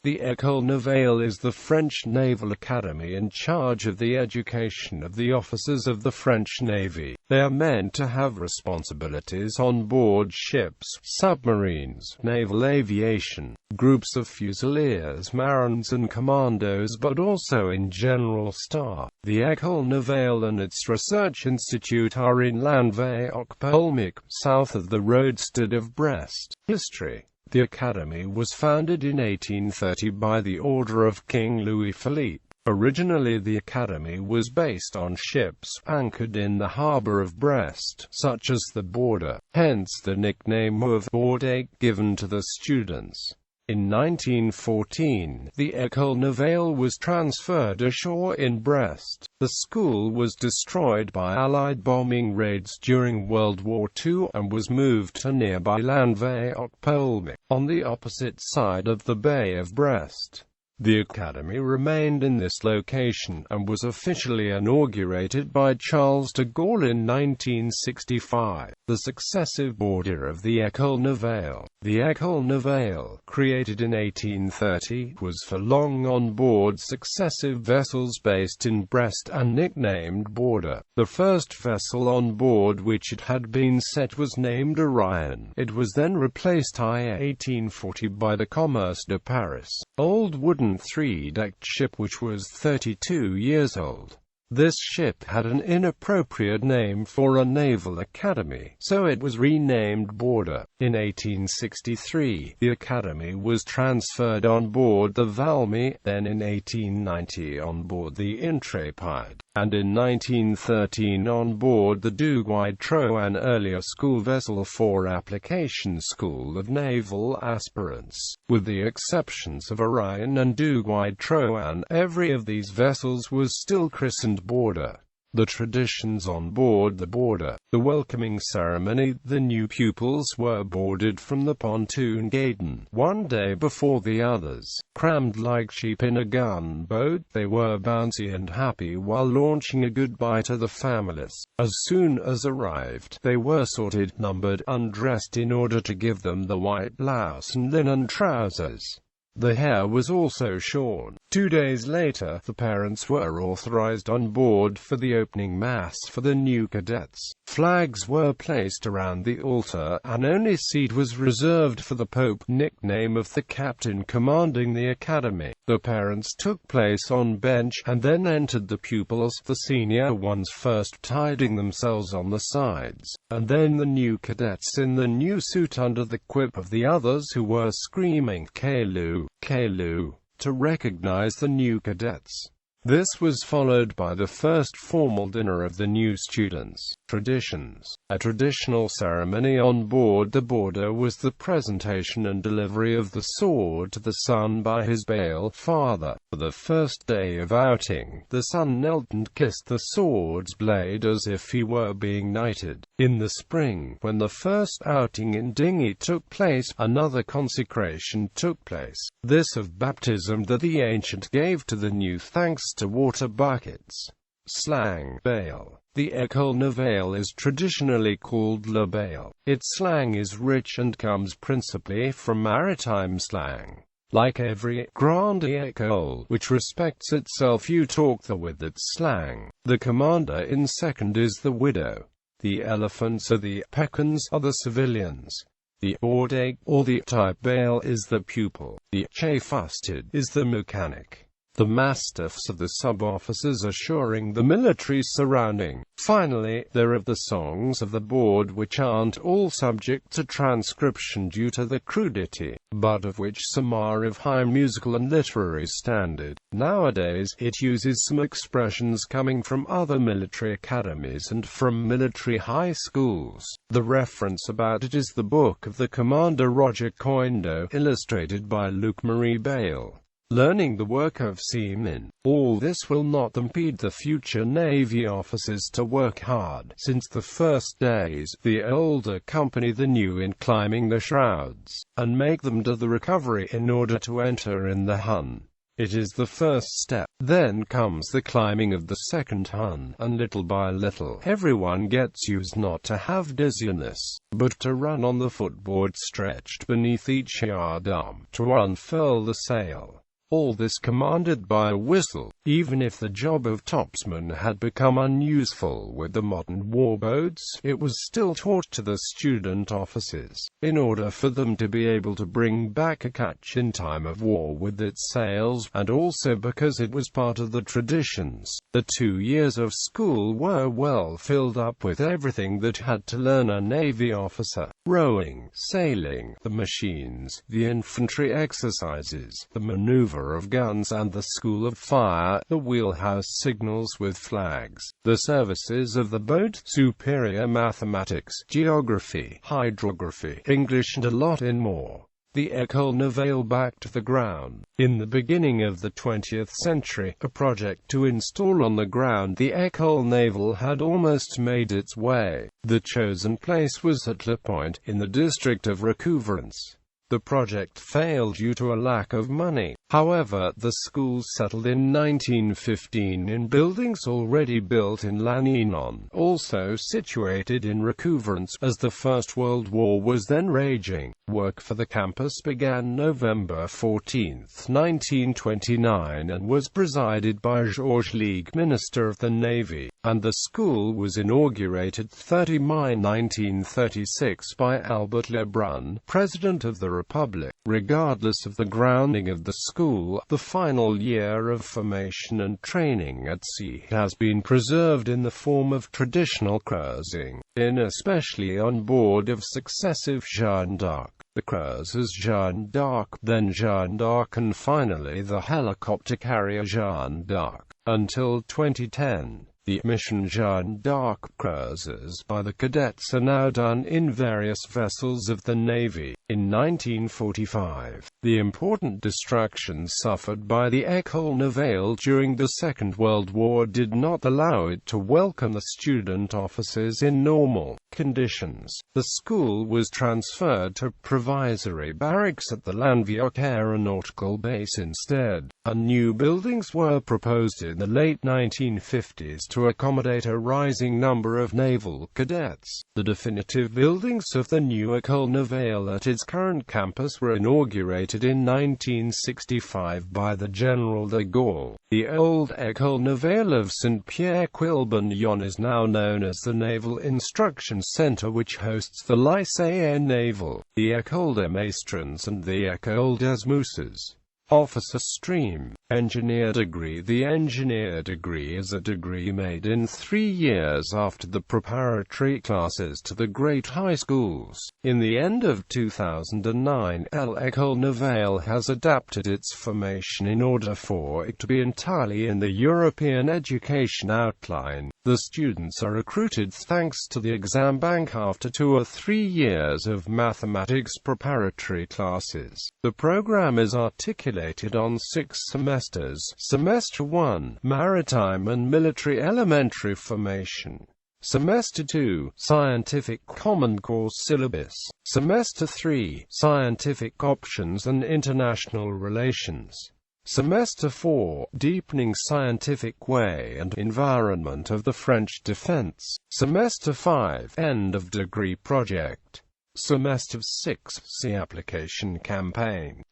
The École Navale is the French Naval Academy in charge of the education of the officers of the French Navy. They are meant to have responsibilities on board ships, submarines, naval aviation, groups of fusiliers, marines and commandos, but also in general staff. The École Navale and its research institute are in Lanvéoc-Poulmic, south of the roadstead of Brest. History. The Academy was founded in 1830 by the order of King Louis Philippe. Originally the Academy was based on ships anchored in the harbour of Brest, such as the Border, hence the nickname of Bordeaux given to the students. In 1914, the École Navale was transferred ashore in Brest. The school was destroyed by Allied bombing raids during World War II and was moved to nearby Lanvéoc-Poulmic, on the opposite side of the Bay of Brest. The Academy remained in this location, and was officially inaugurated by Charles de Gaulle in 1965. The successive border of the École Navale. The École Navale, created in 1830, was for long on board successive vessels based in Brest and nicknamed Border. The first vessel on board which it had been set was named Orion. It was then replaced in 1840 by the Commerce de Paris, old wooden three-decked ship which was 32 years old. This ship had an inappropriate name for a naval academy, so it was renamed Border. In 1863, the academy was transferred on board the Valmy, then in 1890 on board the Intrépide, and in 1913 on board the Douai-Trot, an earlier school vessel for application school of naval aspirants. With the exceptions of Orion and Douai-Trot, every of these vessels was still christened Border. The traditions on board the Border. The welcoming ceremony. The new pupils were boarded from the pontoon garden one day before the others. Crammed like sheep in a gunboat, they were bouncy and happy while launching a goodbye to the families. As soon as arrived, they were sorted, numbered, undressed in order to give them the white blouse and linen trousers. The hair was also shorn. 2 days later, the parents were authorized on board for the opening mass for the new cadets. Flags were placed around the altar, and only seat was reserved for the Pope, nickname of the captain commanding the academy. The parents took place on bench, and then entered the pupils, the senior ones first tidying themselves on the sides, and then the new cadets in the new suit under the quip of the others who were screaming "Caillou, Caillou," to recognize the new cadets. This was followed by the first formal dinner of the new students. Traditions. A traditional ceremony on board the Border was the presentation and delivery of the sword to the son by his Bail father. For the first day of outing, the son knelt and kissed the sword's blade as if he were being knighted. In the spring, when the first outing in dinghy took place, another consecration took place, this of baptism that the ancient gave to the new thanks to water buckets. Slang. Bail. The École Navale is traditionally called La Bail. Its slang is rich and comes principally from maritime slang. Like every grande école which respects itself, you talk with its slang. The commander in second is the widow. The elephants or the pecans are the civilians. The Bordeaux or the type bail is the pupil. The chafusted is the mechanic. The mastiffs are the sub-officers assuring the military surrounding. Finally, there are the songs of the board which aren't all subject to transcription due to the crudity, but of which some are of high musical and literary standard. Nowadays, it uses some expressions coming from other military academies and from military high schools. The reference about it is the book of the Commander Roger Coindo, illustrated by Luc-Marie Bayle. Learning the work of seamen. All this will not impede the future Navy officers to work hard. Since the first days, the old accompany the new in climbing the shrouds, and make them do the recovery in order to enter in the Hun. It is the first step. Then comes the climbing of the second hun, and little by little, everyone gets used not to have dizziness, but to run on the footboard stretched beneath each yardarm, to unfurl the sail. All this commanded by a whistle. Even if the job of topsman had become unuseful with the modern warboats, it was still taught to the student officers, in order for them to be able to bring back a catch in time of war with its sails, and also because it was part of the traditions. The 2 years of school were well filled up with everything that had to learn a Navy officer: rowing, sailing, the machines, the infantry exercises, the maneuver of guns and the school of fire, the wheelhouse signals with flags, the services of the boat, superior mathematics, geography, hydrography, English, and a lot more. The École Navale backed the ground. In the beginning of the 20th century, a project to install on the ground the École Navale had almost made its way. The chosen place was at Le Point, in the district of Recouvrance. The project failed due to a lack of money. However, the school settled in 1915 in buildings already built in Lanvéoc, also situated in Recouvrance, as the First World War was then raging. Work for the campus began November 14, 1929, and was presided by Georges League, Minister of the Navy, and the school was inaugurated 30 May 1936 by Albert Lebrun, President of the Republic. Regardless of the grounding of the school, the final year of formation and training at sea has been preserved in the form of traditional cruising, especially on board of successive Jeanne d'Arc. The cruisers Jeanne d'Arc, then Jeanne d'Arc, and finally the helicopter carrier Jeanne d'Arc. Until 2010, the mission Jeanne d'Arc cruises by the cadets are now done in various vessels of the Navy. In 1945, the important destructions suffered by the École Navale during the Second World War did not allow it to welcome the student officers in normal conditions. The school was transferred to provisory barracks at the Lanvéoc Aeronautical Base instead, and new buildings were proposed in the late 1950s to accommodate a rising number of naval cadets. The definitive buildings of the new École Navale at its current campus were inaugurated in 1965 by the General de Gaulle. The old École Navale of Saint-Pierre-Quilbignon is now known as the Naval Instruction Center, which hosts the Lycée Naval, the École des Maîtres, and the École des Mousses. Officer stream. Engineer degree. The engineer degree is a degree made in 3 years after the preparatory classes to the great high schools. In the end of 2009, L'École Navale has adapted its formation in order for it to be entirely in the European education outline. The students are recruited thanks to the exam bank after 2 or 3 years of mathematics preparatory classes. The program is articulated on 6 semesters. Semester 1, Maritime and Military Elementary Formation. Semester 2, Scientific Common Course Syllabus. Semester 3, Scientific Options and International Relations. Semester 4, Deepening Scientific Way and Environment of the French Defense. Semester 5, End of Degree Project. Semester 6, See Application Campaign.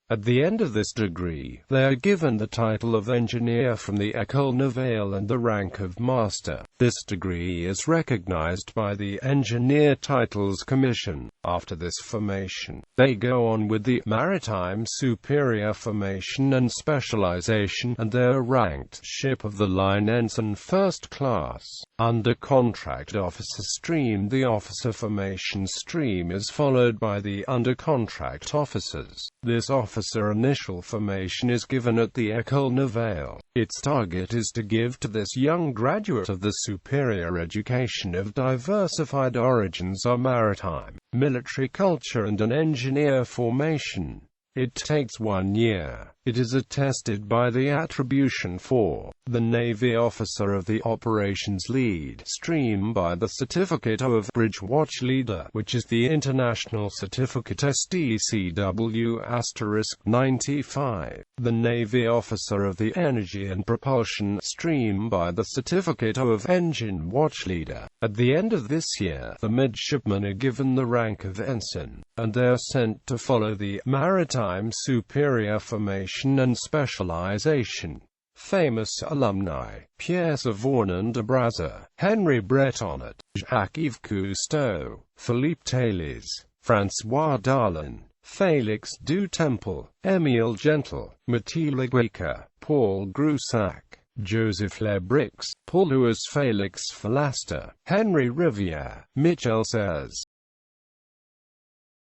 At the end of this degree, they are given the title of engineer from the École Navale and the rank of master. This degree is recognized by the Engineer Titles Commission. After this formation, they go on with the Maritime Superior Formation and Specialization, and they are ranked ship of the line ensign first class. Under contract officer stream, the officer formation stream is followed by the under contract officers. This officer initial formation is given at the École Navale. Its target is to give to this young graduate of the superior education of diversified origins or maritime, military culture and an engineer formation. It takes 1 year. It is attested by the attribution for the Navy Officer of the Operations Lead stream by the Certificate of Bridge Watch Leader, which is the International Certificate STCW*95. The Navy Officer of the Energy and Propulsion stream by the Certificate of Engine Watch Leader. At the end of this year, the midshipmen are given the rank of ensign, and they are sent to follow the maritime superior formation and specialization. Famous alumni: Pierre Savorgnan de Brazza, Henry Bretonnet, Jacques-Yves Cousteau, Philippe Thales, François Darlan, Félix du Temple, Émile Gentil, Mathilde Guéca, Paul Groussac, Joseph Lebrix, Paul Louis Félix Philaster, Henry Rivière, Michel Serres,